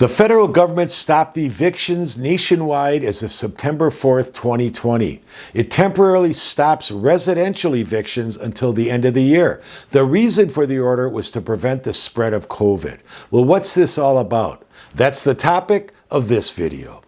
The federal government stopped evictions nationwide as of September 4th, 2020. It temporarily stops residential evictions until the end of the year. The reason for the order was to prevent the spread of COVID. Well, what's this all about? That's the topic of this video.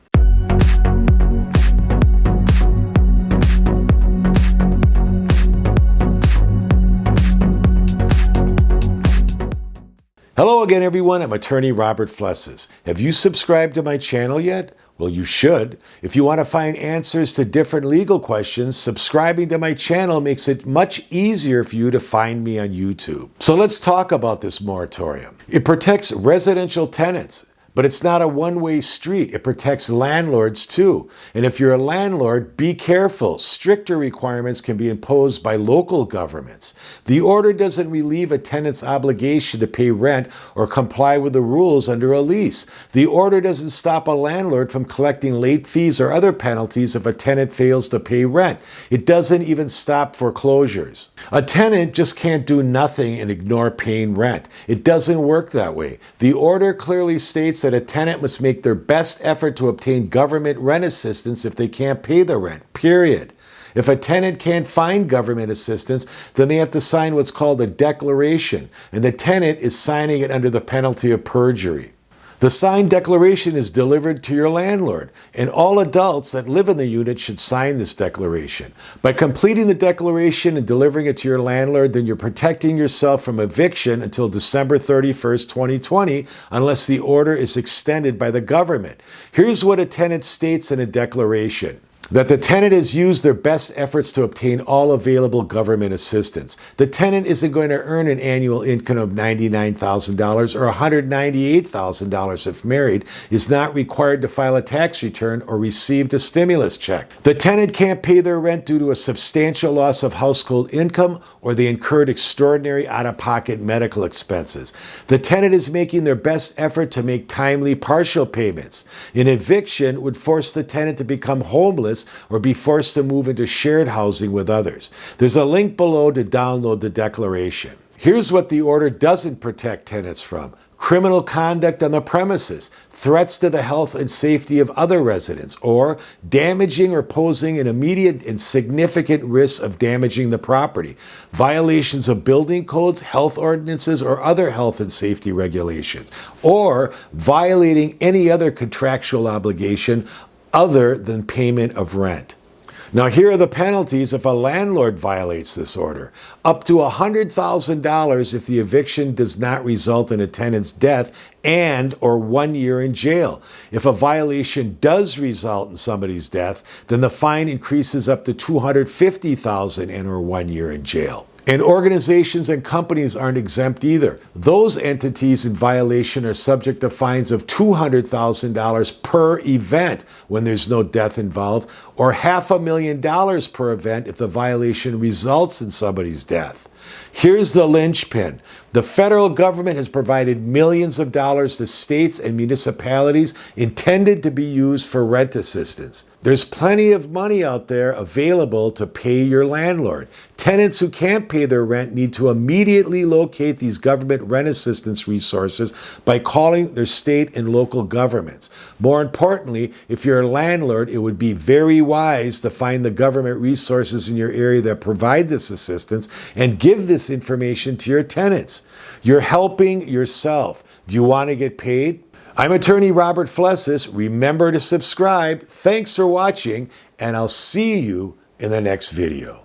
Hello again, everyone. I'm attorney Robert Flesses. Have you subscribed to my channel yet? Well, you should. If you want to find answers to different legal questions, subscribing to my channel makes it much easier for you to find me on YouTube. So let's talk about this moratorium. It protects residential tenants. But it's not a one-way street. It protects landlords too. And if you're a landlord, be careful. Stricter requirements can be imposed by local governments. The order doesn't relieve a tenant's obligation to pay rent or comply with the rules under a lease. The order doesn't stop a landlord from collecting late fees or other penalties if a tenant fails to pay rent. It doesn't even stop foreclosures. A tenant just can't do nothing and ignore paying rent. It doesn't work that way. The order clearly states that a tenant must make their best effort to obtain government rent assistance if they can't pay the rent, period. If a tenant can't find government assistance, then they have to sign what's called a declaration, and the tenant is signing it under the penalty of perjury. The signed declaration is delivered to your landlord, and all adults that live in the unit should sign this declaration. By completing the declaration and delivering it to your landlord, then you're protecting yourself from eviction until December 31st, 2020, unless the order is extended by the government. Here's what a tenant states in a declaration: that the tenant has used their best efforts to obtain all available government assistance. The tenant isn't going to earn an annual income of $99,000 or $198,000 if married, is not required to file a tax return or received a stimulus check. The tenant can't pay their rent due to a substantial loss of household income or they incurred extraordinary out-of-pocket medical expenses. The tenant is making their best effort to make timely partial payments. An eviction would force the tenant to become homeless or be forced to move into shared housing with others. There's a link below to download the declaration. Here's what the order doesn't protect tenants from: criminal conduct on the premises, threats to the health and safety of other residents, or damaging or posing an immediate and significant risk of damaging the property, violations of building codes, health ordinances, or other health and safety regulations, or violating any other contractual obligation other than payment of rent. Now, here are the penalties if a landlord violates this order. Up to $100,000 if the eviction does not result in a tenant's death and/or 1 year in jail. If a violation does result in somebody's death, then the fine increases up to $250,000 and/or 1 year in jail. And organizations and companies aren't exempt either. Those entities in violation are subject to fines of $200,000 per event when there's no death involved, or $500,000 per event if the violation results in somebody's death. Here's the linchpin. The federal government has provided millions of dollars to states and municipalities intended to be used for rent assistance. There's plenty of money out there available to pay your landlord. Tenants who can't pay their rent need to immediately locate these government rent assistance resources by calling their state and local governments. More importantly, if you're a landlord, it would be very wise to find the government resources in your area that provide this assistance and give this information to your tenants. You're helping yourself. Do you want to get paid? I'm attorney Robert Flesses. Remember to subscribe. Thanks for watching, and I'll see you in the next video.